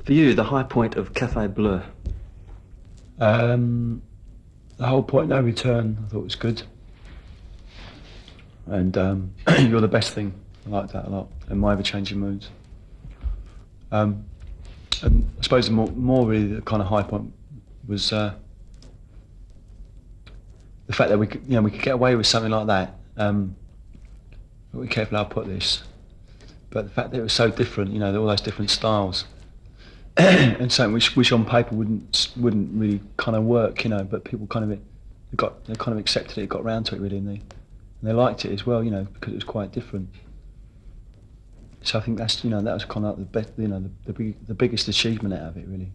For you, the high point of Cafe Bleu. Um, the whole point, no return, I thought was good. And You're the best thing. I like that a lot. And My Ever Changing Moods. And I suppose the more really the kind of high point was the fact that we could get away with something like that. Be careful how I put this, but the fact that it was so different, all those different styles, and something which on paper wouldn't really kind of work, but people they kind of accepted it, got round to it really, and they liked it as well, because it was quite different. So I think that was kind of like the best, the biggest achievement out of it really.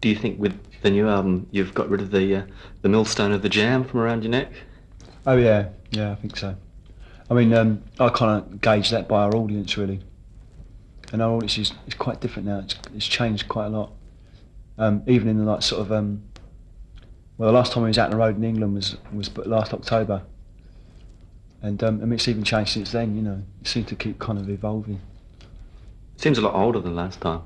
Do you think with the new album you've got rid of the millstone of the jam from around your neck? Oh yeah, I think so. I mean, I kind of gauge that by our audience really, and our audience is quite different now. It's changed quite a lot. Even in the like sort of well, the last time we was out on the road in England was last October, and it's even changed since then. It seems to keep kind of evolving. Seems a lot older than last time.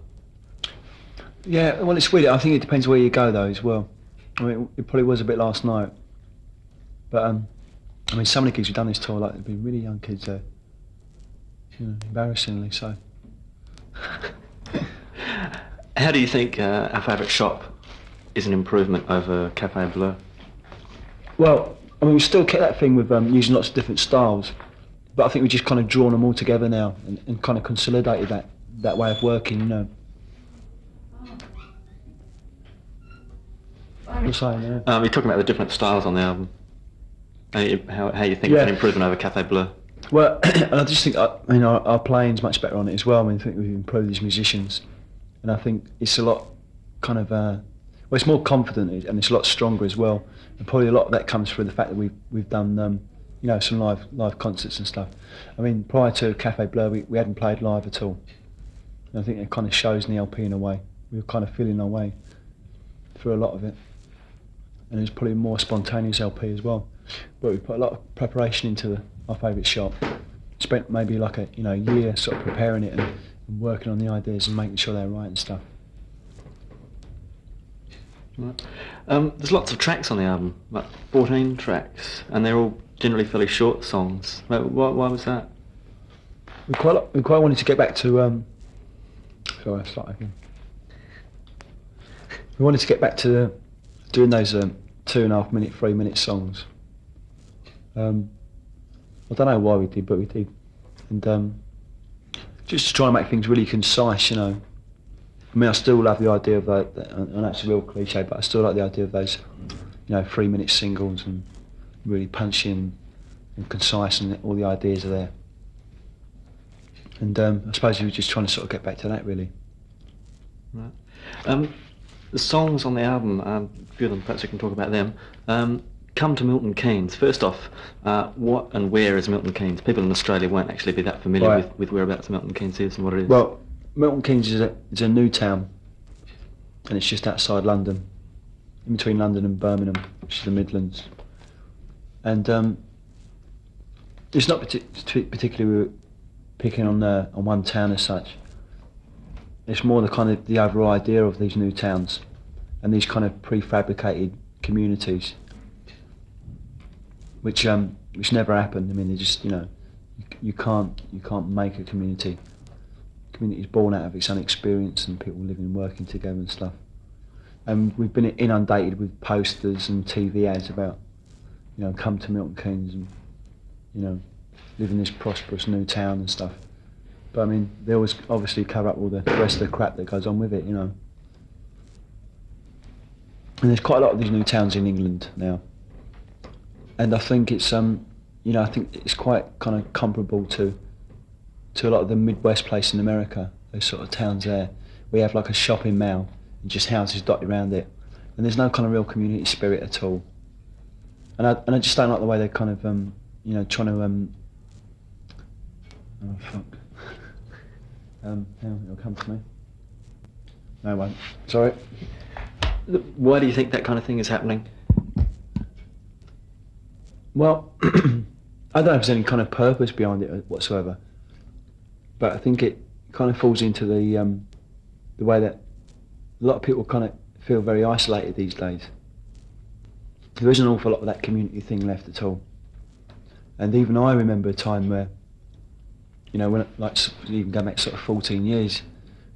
Yeah, well, it's weird. I think it depends where you go though as well. I mean, it probably was a bit last night, but I mean, some of the kids who've done this tour, like, they've been really young kids there. Embarrassingly so. How do you think Our Favourite Shop is an improvement over Cafe Bleu? Well, I mean, we still kept that thing with using lots of different styles, but I think we've just kind of drawn them all together now and kind of consolidated that way of working, You're saying, yeah. You're talking about the different styles on the album. How you think it's an improvement over Cafe Bleu? Well, and I just think, our playing's much better on it as well. I mean, I think we've improved as musicians, and I think it's a lot kind of, well, it's more confident and it's a lot stronger as well. And probably a lot of that comes through the fact that we've done, some live concerts and stuff. I mean, prior to Cafe Bleu, we hadn't played live at all. And I think it kind of shows in the LP in a way. We were kind of feeling our way through a lot of it, and it was probably a more spontaneous LP as well. But we put a lot of preparation into Our Favourite Shop. Spent maybe like a year sort of preparing it and working on the ideas and making sure they're right and stuff. Right. There's lots of tracks on the album, like 14 tracks, and they're all generally fairly short songs. Why was that? We quite wanted to get back to. Sorry, I'll start again. We wanted to get back to doing those 2.5 minute, 3 minute songs. I don't know why we did, but we did, and just to try and make things really concise, I mean, I still love the idea of that, and that's a real cliche, but I still like the idea of those, 3 minute singles and really punchy and concise, and all the ideas are there. And I suppose we were just trying to sort of get back to that, really. Right. The songs on the album, a few of them, perhaps we can talk about them. Come to Milton Keynes. First off, what and where is Milton Keynes? People in Australia won't actually be that familiar with whereabouts Milton Keynes is and what it is. Well, Milton Keynes is a new town, and it's just outside London, in between London and Birmingham, which is the Midlands. And it's not particularly picking on one town as such. It's more the overall idea of these new towns and these kind of prefabricated communities, which never happened. I mean, they just you can't make a community. Community is born out of its own experience and people living and working together and stuff. And we've been inundated with posters and TV ads about come to Milton Keynes and live in this prosperous new town and stuff. But I mean, they always obviously cover up all the rest of the crap that goes on with it, And there's quite a lot of these new towns in England now, and I think it's I think it's quite kind of comparable to a lot of the Midwest places in America. Those sort of towns there, we have like a shopping mall and just houses dotted around it, and there's no kind of real community spirit at all. And I just don't like the way they're kind of trying to oh fuck. It'll come to me. No, it won't. Sorry. Why do you think that kind of thing is happening? Well, I don't know if there's any kind of purpose behind it whatsoever, but I think it kind of falls into the the way that a lot of people kind of feel very isolated these days. There isn't an awful lot of that community thing left at all. And even I remember a time where, you know, when like even going back sort of 14 years,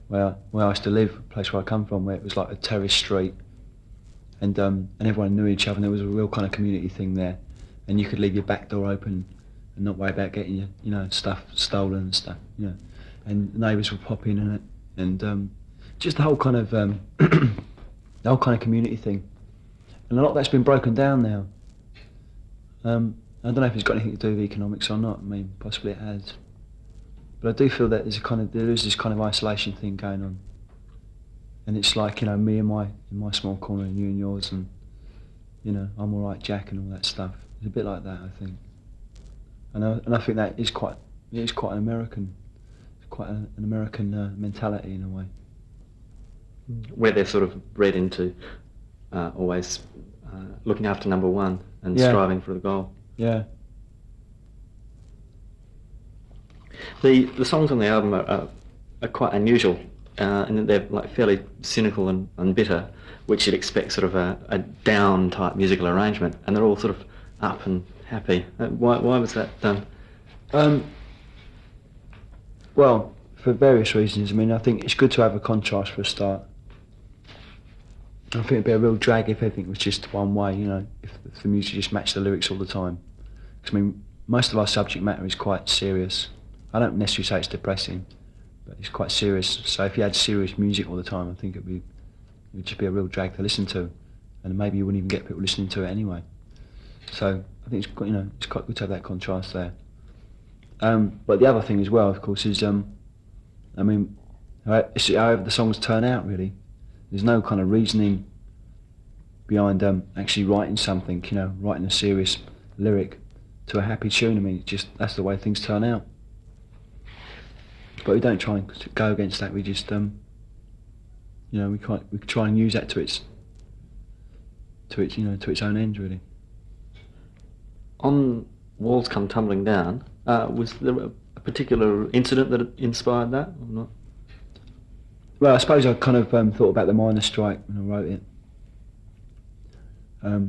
where I used to live, a place where I come from, where it was like a terrace street, and everyone knew each other, and there was a real kind of community thing there, and you could leave your back door open and not worry about getting your, you know, stuff stolen and stuff, you know, and neighbours would pop in and just the whole kind of community thing, and a lot of that's been broken down now. I don't know if it's got anything to do with economics or not. I mean, possibly it has, but I do feel that there is this kind of isolation thing going on, and it's like, you know, me and in my small corner, and you and yours, and, you know, I'm all right, Jack, and all that stuff. It's a bit like that, I think, and I think that is quite an American, mentality in a way. Where they're sort of bred into always looking after number one and Yeah. striving for the goal. Yeah. The songs on the album are quite unusual, in that they're like fairly cynical and bitter, which you'd expect sort of a down type musical arrangement, and they're all sort of up and happy. Why was that done? Well, for various reasons. I mean, I think it's good to have a contrast for a start. I think it'd be a real drag if everything was just one way, you know, if the music just matched the lyrics all the time. 'Cause, I mean, most of our subject matter is quite serious. I don't necessarily say it's depressing, but it's quite serious. So if you had serious music all the time, I think it would just be a real drag to listen to, and maybe you wouldn't even get people listening to it anyway. So I think it's quite good to have that contrast there. But the other thing as well, of course, is I mean, it's however the songs turn out, really. There's no kind of reasoning behind actually writing something, you know, writing a serious lyric to a happy tune. I mean, that's the way things turn out. But we don't try and go against that. We just, you know, we try and use that to its own end, really. On Walls Come Tumbling Down, was there a particular incident that inspired that, or not? Well, I suppose I kind of thought about the miners' strike when I wrote it. I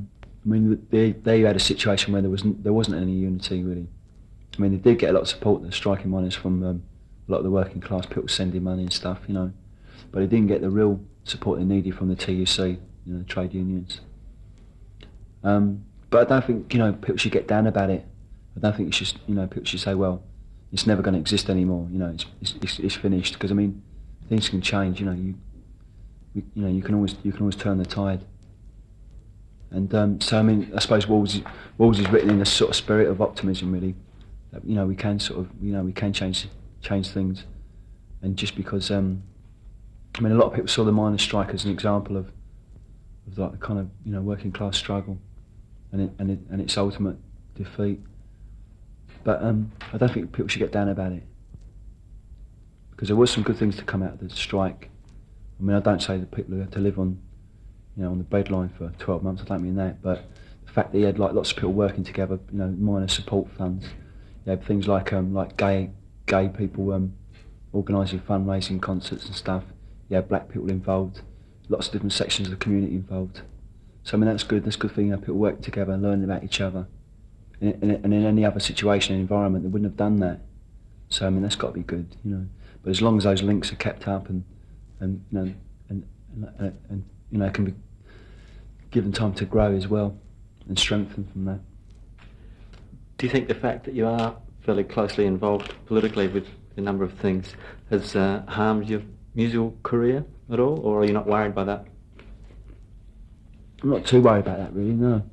mean, they had a situation where there wasn't any unity, really. I mean, they did get a lot of support, the striking miners, from a lot of the working class people sending money and stuff, you know, but they didn't get the real support they needed from the TUC, you know, the trade unions. But I don't think, you know, people should get down about it. I don't think it's just, you know, people should say, well, it's never going to exist anymore, you know, it's finished, because I mean, things can change, you know, you can always turn the tide. And so I mean, I suppose Walls is written in a sort of spirit of optimism, really. That, you know, we can change things, and just because I mean, a lot of people saw the miners' strike as an example of like the kind of, you know, working class struggle and its ultimate defeat. But I don't think people should get down about it, because there was some good things to come out of the strike. I mean, I don't say that people who had to live on, you know, on the breadline for 12 months, I don't mean that, but the fact that you had like lots of people working together, you know, minor support funds, you had things like gay people organising fundraising concerts and stuff, you had black people involved, lots of different sections of the community involved. So I mean, that's good thing, you know, people working together and learning about each other. And in any other situation and environment, they wouldn't have done that. So I mean, that's got to be good, you know. But as long as those links are kept up and you know, and you know, can be given time to grow as well and strengthen from that. Do you think the fact that you are fairly closely involved politically with a number of things has harmed your musical career at all, or are you not worried by that? I'm not too worried about that, really, no.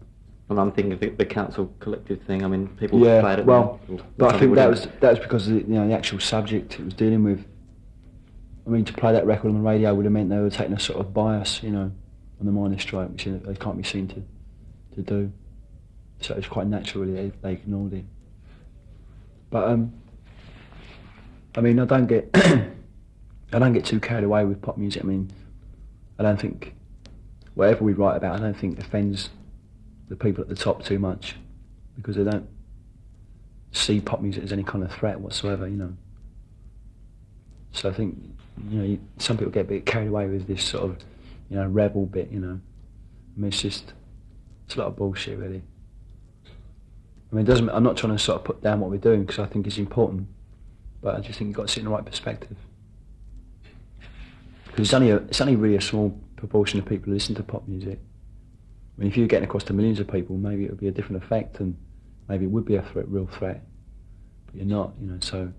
Well, I'm thinking of the council collective thing. I mean, people Yeah, played it. well, but I think that was because of the, you know, the actual subject it was dealing with. I mean, to play that record on the radio would have meant they were taking a sort of bias, you know, on the miners' strike, which they can't be seen to do. So it's quite natural, really, they ignored it. But I mean, I don't get too carried away with pop music. I mean, I don't think whatever we write about, I don't think offends the people at the top too much, because they don't see pop music as any kind of threat whatsoever, you know. So I think, some people get a bit carried away with this sort of, rebel bit, I mean, it's a lot of bullshit, really. I mean, I'm not trying to sort of put down what we're doing, because I think it's important, but I just think you've got to see it in the right perspective. Because it's only really a small proportion of people who listen to pop music. I mean, if you were getting across to millions of people, maybe it would be a different effect, and maybe it would be a real threat. But you're not, so.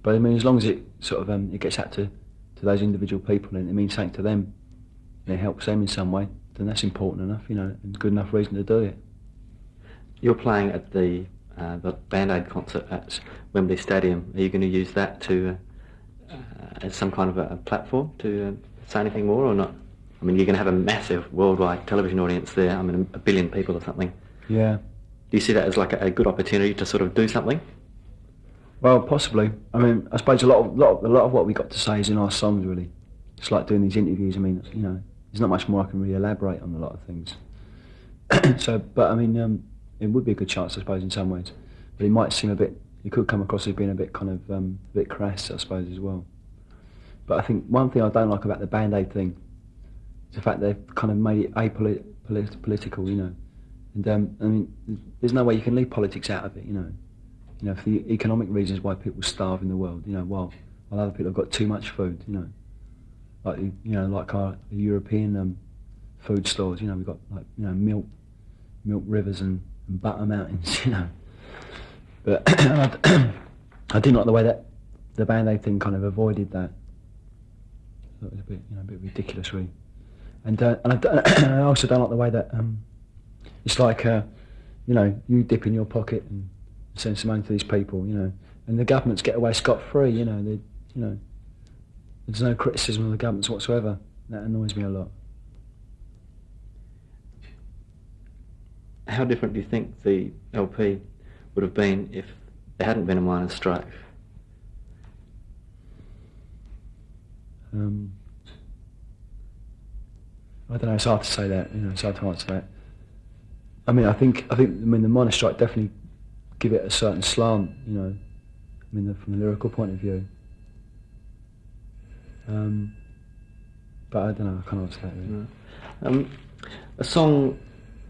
But I mean, as long as it sort of it gets out to those individual people and it means something to them, and it helps them in some way, then that's important enough, and good enough reason to do it. You're playing at the Band Aid concert at Wembley Stadium. Are you going to use that to as some kind of a platform to say anything more, or not? I mean, you're going to have a massive worldwide television audience there. I mean, 1 billion people or something. Yeah. Do you see that as like a good opportunity to sort of do something? Well, possibly. I mean, I suppose a lot of what we got to say is in our songs, really. It's like doing these interviews. I mean, there's not much more I can really elaborate on a lot of things. But I mean, it would be a good chance, I suppose, in some ways. But it might seem it could come across as being a bit kind of a bit crass, I suppose, as well. But I think one thing I don't like about the Band Aid thing is the fact they've kind of made it apolitical, And I mean, there's no way you can leave politics out of it, for the economic reasons why people starve in the world, while other people have got too much food, like our European food stores, we've got milk rivers and butter mountains, But I didn't like the way that the Band Aid thing kind of avoided that. It was a bit ridiculous, really. And I also don't like the way that it's like you dip in your pocket and send some money to these people, and the governments get away scot-free, there's no criticism of the governments whatsoever. That annoys me a lot. How different do you think the LP would have been if there hadn't been a miners' strike? I don't know. It's hard to say that. It's hard to answer that. I mean, I think the miners' strike definitely give it a certain slant. From the lyrical point of view. But I don't know. I can't answer that really. A song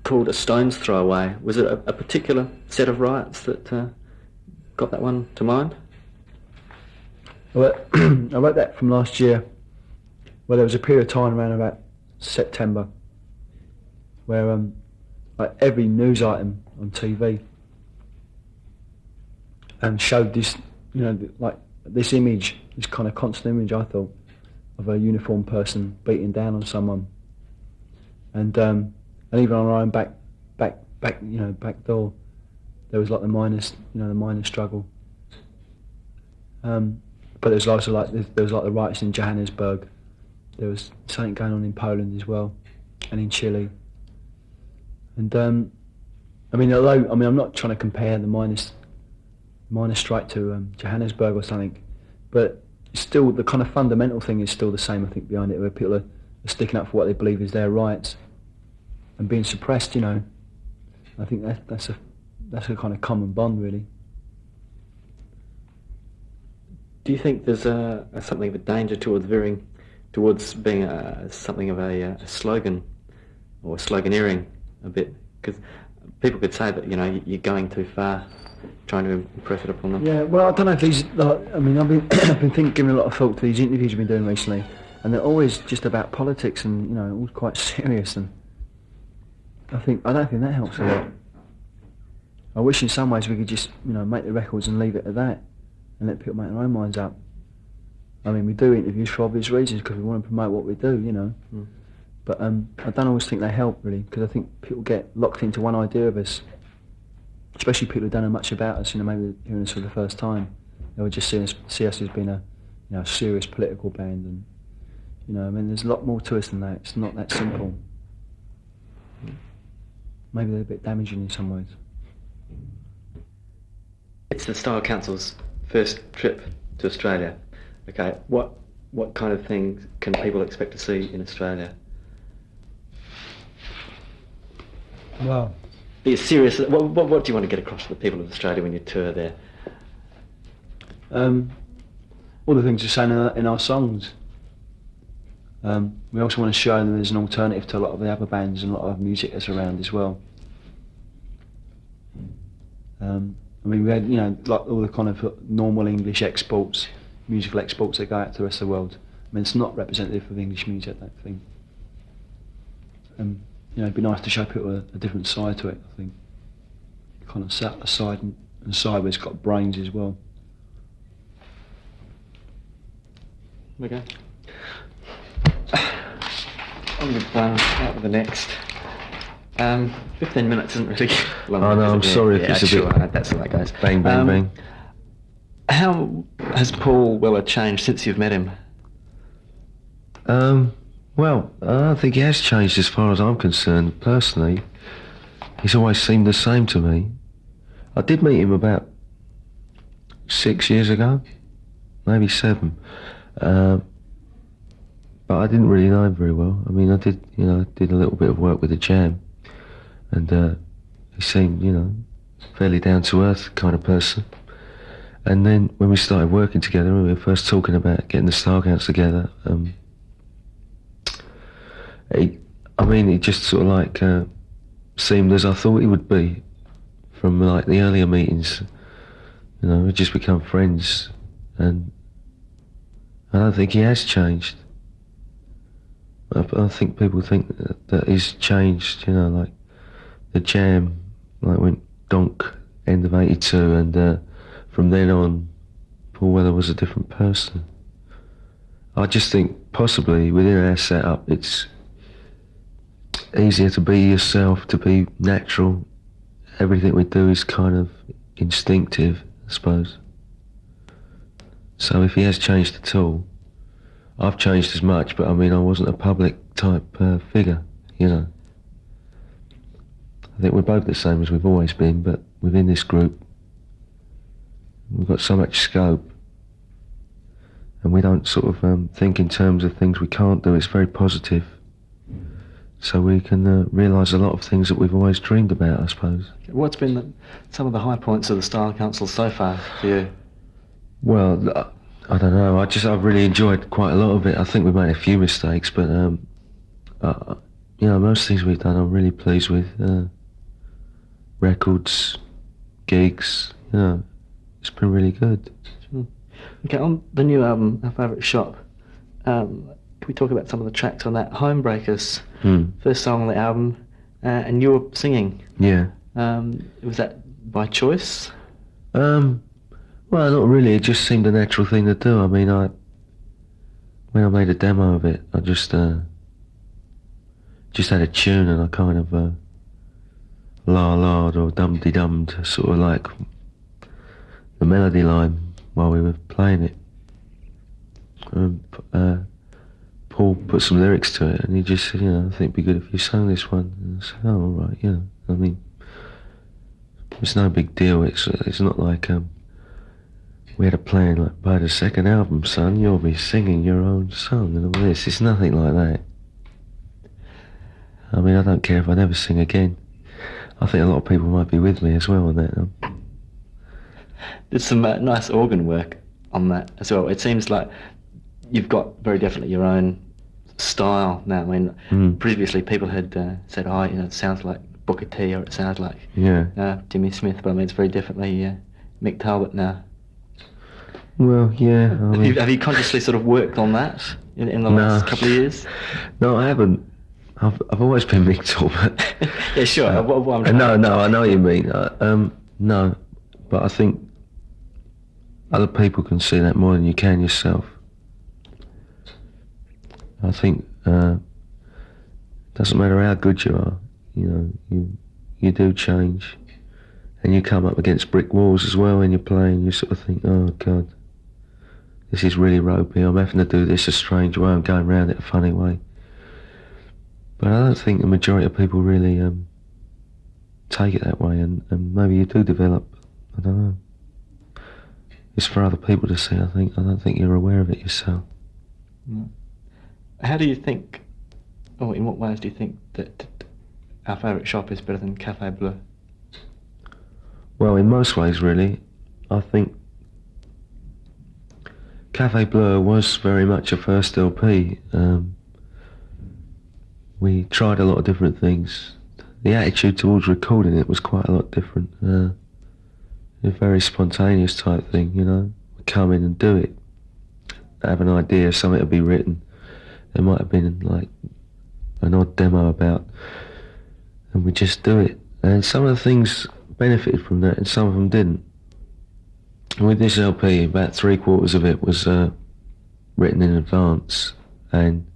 called "A Stone's Throw Away." Was it a particular set of riots that got that one to mind? Well, I wrote that from last year. Well, there was a period of time around about September where like every news item on TV showed this, like this image, this kind of constant image, I thought, of a uniformed person beating down on someone, and even on our own back door, there was like the miners' struggle. But there was also there was the riots in Johannesburg. There was something going on in Poland as well, and in Chile. And I'm not trying to compare the miners' strike to Johannesburg or something, but still the kind of fundamental thing is still the same, I think, behind it, where people are sticking up for what they believe is their rights and being suppressed. I think that's a kind of common bond, really. Do you think there's something of a danger towards being something of a slogan or sloganeering a bit? Because people could say that you're going too far, trying to impress it upon them. Yeah, well, I don't know if these. I've been giving a lot of thought to these interviews we've been doing recently, and they're always just about politics and all quite serious. And I don't think that helps a lot. I wish in some ways we could just make the records and leave it at that, and let people make their own minds up. I mean, we do interviews for obvious reasons because we want to promote what we do, Mm. But I don't always think they help, really, because I think people get locked into one idea of us, especially people who don't know much about us. Maybe hearing us for the first time, they would just see us as being a serious political band, and there's a lot more to us than that. It's not that simple. Maybe they're a bit damaging in some ways. It's the Style Council's first trip to Australia. Okay, what kind of things can people expect to see in Australia? Well, Be serious. What do you want to get across to the people of Australia when you tour there? Well, all the things we're saying in our songs. We also want to show them there's an alternative to a lot of the other bands and a lot of music that's around as well. I mean, we had, you know, like all the kind of normal English exports, musical exports that go out to the rest of the world. I mean, it's not representative of English music, that thing. You know, it'd be nice to show people a different side to it, I think. Kind of sat aside and side where it's got brains as well. Okay. On with out with the next. 15 minutes isn't really long. Oh no, I'm sorry if it's a sure, bit. that's the way it goes. Bang, bang, bang. How has Paul Weller changed since you've met him? Well, I don't think he has changed as far as I'm concerned, personally. He's always seemed the same to me. I did meet him about 6 years ago, maybe 7. But I didn't really know him very well. I mean, I did a little bit of work with the Jam, and he seemed, fairly down-to-earth kind of person. And then when we started working together, when we were first talking about getting the Starcounts together, it just sort of like seemed as I thought he would be from like the earlier meetings. We'd just become friends, and I don't think he has changed. I think people think that he's changed, like the Jam, like went donk end of '82, and from then on, Paul Weller was a different person. I just think possibly within our setup, it's easier to be yourself, to be natural. Everything we do is kind of instinctive, I suppose. So if he has changed at all, I've changed as much, but I mean, I wasn't a public type figure, I think we're both the same as we've always been, but within this group, we've got so much scope, and we don't sort of think in terms of things we can't do. It's very positive, so we can realise a lot of things that we've always dreamed about, I suppose. What's been some of the high points of the Style Council so far for you? Well, I don't know. I've really enjoyed quite a lot of it. I think we've made a few mistakes, but most things we've done I'm really pleased with. Records, gigs, it's been really good. Sure. Okay, on the new album, Our Favourite Shop, can we talk about some of the tracks on that? Homebreakers, first song on the album, and you were singing. Yeah. Was that by choice? Well, not really. It just seemed a natural thing to do. I mean, when I made a demo of it, I just had a tune, and I kind of la-la'd or dum-de-dummed, sort of like the melody line while we were playing it. Paul put some lyrics to it, and he just said, I think it'd be good if you sang this one. And I said, oh, all right, I mean, it's no big deal. It's not like we had a plan like, by the second album, son, you'll be singing your own song and all this. It's nothing like that. I mean, I don't care if I never sing again. I think a lot of people might be with me as well on that. There's some nice organ work on that as well. It seems like you've got very definitely your own style now. I mean, previously people had said, it sounds like Booker T, or it sounds like Jimmy Smith, but I mean, it's very definitely Mick Talbot now. Well, yeah. I mean, have you consciously sort of worked on that in the last couple of years? No, I haven't. I've always been Mick Talbot. Yeah, sure. What I'm no, I know what you mean. No, but I think other people can see that more than you can yourself. I think it doesn't matter how good you are, you do change, and you come up against brick walls as well when you're playing. You sort of think, oh God, this is really ropey. I'm having to do this a strange way. I'm going around it a funny way. But I don't think the majority of people really take it that way, and maybe you do develop. I don't know. It's for other people to see, I think. I don't think you're aware of it yourself. How do you think, or in what ways do you think that Our Favourite Shop is better than Café Bleu? Well, in most ways, really. I think Cafe Bleu was very much a first LP. We tried a lot of different things. The attitude towards recording it was quite a lot different. A very spontaneous type thing, you know. We'd come in and do it. Have an idea of something to be written. There might have been like an odd demo about, and we just do it. And some of the things benefited from that and some of them didn't. And with this LP, about 3/4 of it was written in advance and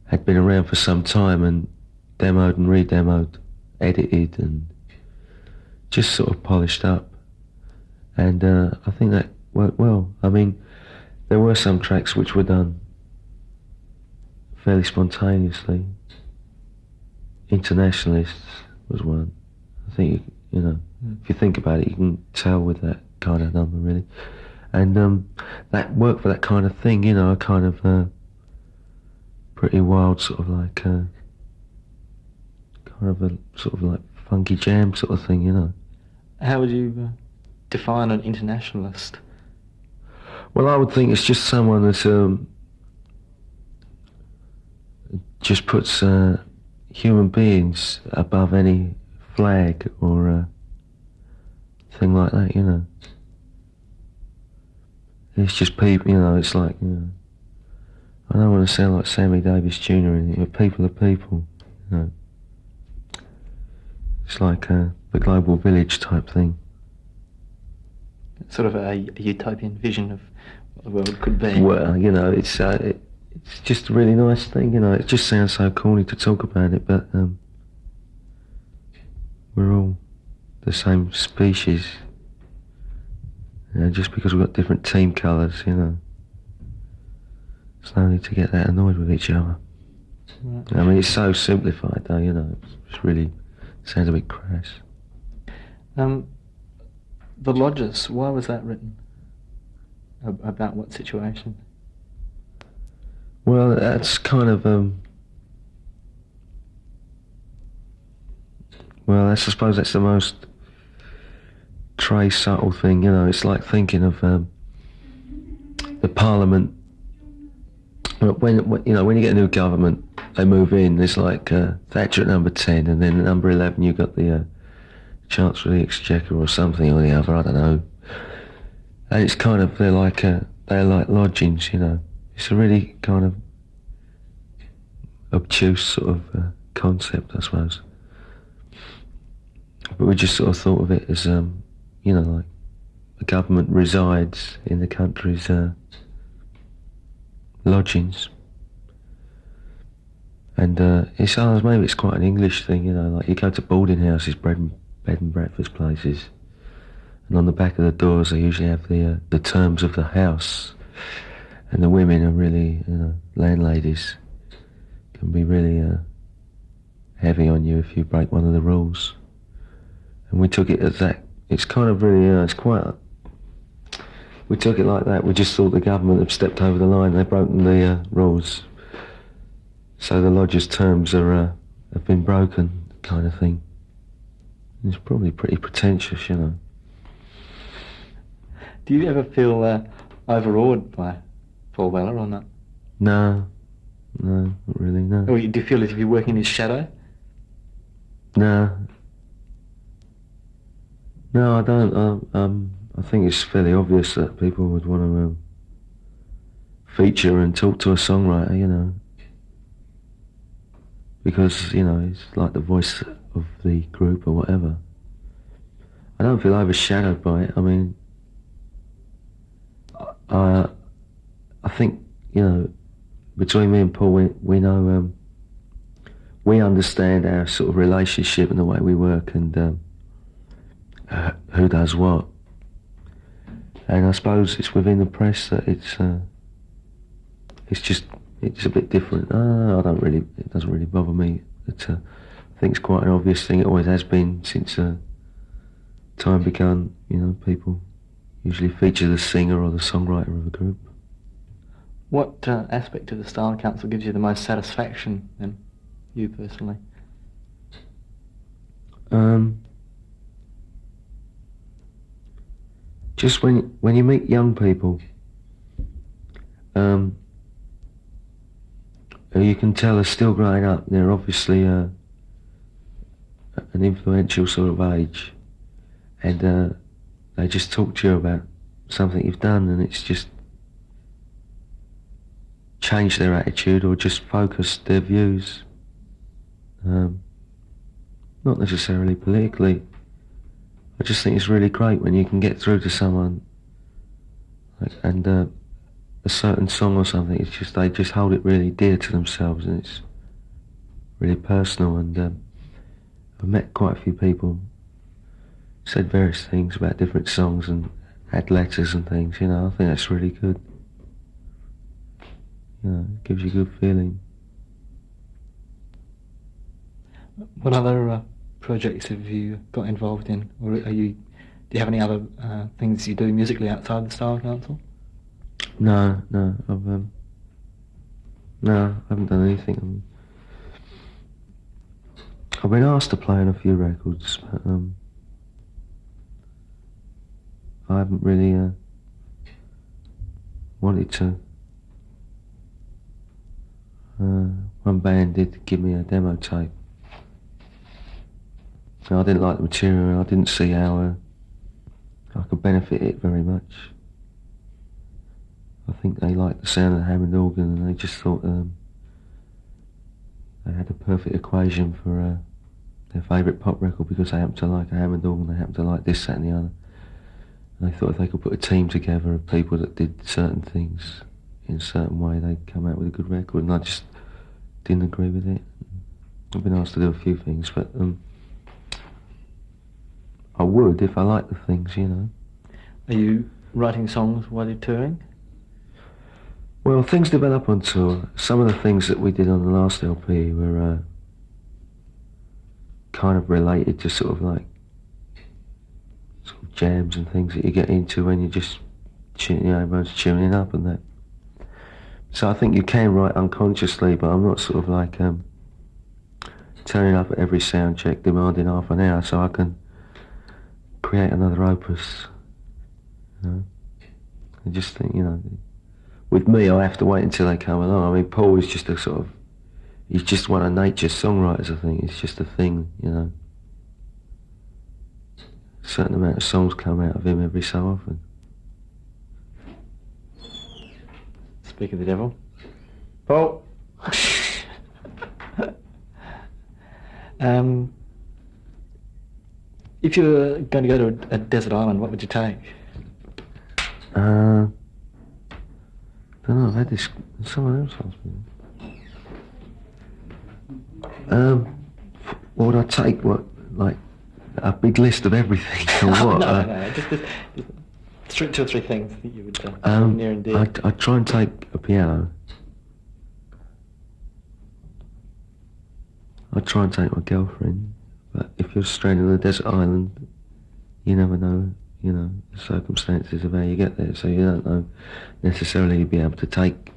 had been around for some time and demoed and re-demoed, edited and just sort of polished up. And I think that worked well. I mean, there were some tracks which were done fairly spontaneously. Internationalists was one. I think, you know, if you think about it, you can tell with that kind of number, really. And that worked for that kind of thing, you know, a kind of pretty wild sort of like, kind of a sort of like funky jam sort of thing, you know. How would you define an internationalist? Well, I would think it's just someone that just puts human beings above any flag or thing like that, you know. It's just people, you know, it's like, you know, I don't want to sound like Sammy Davis Jr. but people are people, you know. It's like the global village type thing. Sort of a utopian vision of what the world could be. Well, you know, it's just a really nice thing, you know. It just sounds so corny to talk about it, but we're all the same species. You know, just because we've got different team colours, you know. There's no need to get that annoyed with each other. Right. I mean, it's so simplified, though, you know. It's really sounds a bit crass. The Lodgers, why was that written? About what situation? Well, that's kind of well, I suppose that's the most subtle thing, you know. It's like thinking of the Parliament. When you know, when you get a new government, they move in. There's like Thatcher at number 10, and then at number 11 you've got the Chancellor of the Exchequer or something or the other. I don't know. And it's kind of they're like lodgings, you know. It's a really kind of obtuse sort of concept, I suppose. But we just sort of thought of it as you know, like the government resides in the country's lodgings. And it's maybe it's quite an English thing, you know, like you go to boarding houses, bed and breakfast places, and on the back of the doors they usually have the terms of the house, and the women are really, you know, landladies can be really heavy on you if you break one of the rules. And we took it as that. It's kind of really, it's quite. We took it like that. We just thought the government had stepped over the line. They've broken the rules. So the lodgers' terms have been broken, kind of thing. It's probably pretty pretentious, you know. Do you ever feel overawed by Paul Weller or not? No, not really, no. Or do you feel as if you're working in his shadow? No. No, I don't. I think it's fairly obvious that people would want to feature and talk to a songwriter, you know. Because, you know, he's like the voice of the group or whatever. I don't feel overshadowed by it. I mean, I think, you know, between me and Paul, we know, we understand our sort of relationship and the way we work and who does what. And I suppose it's within the press that it's a bit different. It doesn't really bother me. I think it's quite an obvious thing. It always has been since time began. You know, people usually feature the singer or the songwriter of a group. What aspect of the Style Council gives you the most satisfaction, then, you personally? Just when you meet young people who you can tell are still growing up. They're obviously an influential sort of age, and they just talk to you about something you've done, and it's just changed their attitude or just focused their views. Not necessarily politically. I just think it's really great when you can get through to someone, and a certain song or something, it's just they just hold it really dear to themselves, and it's really personal. And I've met quite a few people, said various things about different songs and had letters and things. You know, I think that's really good. You know, it gives you a good feeling. What other projects have you got involved in, or do you have any other things you do musically outside the Style Council? No, I haven't done anything. I've been asked to play on a few records, but I haven't really wanted to. One band did give me a demo tape. I didn't like the material, and I didn't see how I could benefit it very much. I think they liked the sound of the Hammond organ, and they just thought they had a perfect equation for their favourite pop record, because they happened to like a Hammond organ, they happened to like this, that and the other. And they thought if they could put a team together of people that did certain things in a certain way, they'd come out with a good record, and I just didn't agree with it. I've been asked to do a few things, but I would if I liked the things, you know. Are you writing songs while you're touring? Well, things develop on tour. Some of the things that we did on the last LP were kind of related to sort of jams and things that you get into when you just, everyone's tuning up and that. So I think you can write unconsciously, but I'm not sort of like turning up at every sound check demanding half an hour so I can create another opus. You know? I just think, with me I have to wait until they come along. I mean, Paul is just he's just one of nature's songwriters, I think. It's just a thing, A certain amount of songs come out of him every so often. Speak of the devil. Paul! If you were going to go to a desert island, what would you take? I don't know, I've had this, someone else asked me. What would I take? What, like, a big list of everything or what? No, just two or three things that you would near and dear. I'd try and take a piano. I'd try and take my girlfriend, but if you're stranded on a desert island, you never know, the circumstances of how you get there, so you don't know necessarily you'd be able to take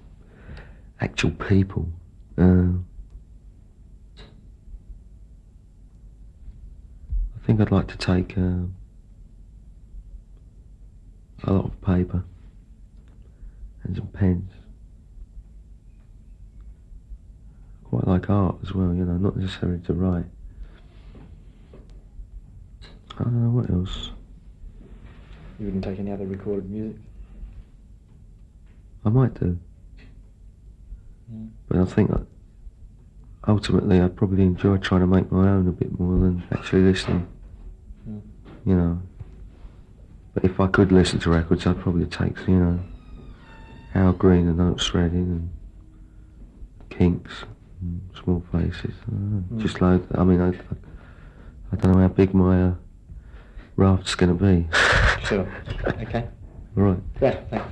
actual people. I think I'd like to take a lot of paper and some pens. Quite like art as well, not necessarily to write. I don't know, what else? You wouldn't take any other recorded music? I might do. Yeah. But I think ultimately I'd probably enjoy trying to make my own a bit more than actually listening. Yeah. But if I could listen to records, I'd probably take, Hal Green and Otis Redding and Kinks and Small Faces. Just load. I mean, I don't know how big my raft's going to be. Sure. Okay. All right. Great, thanks.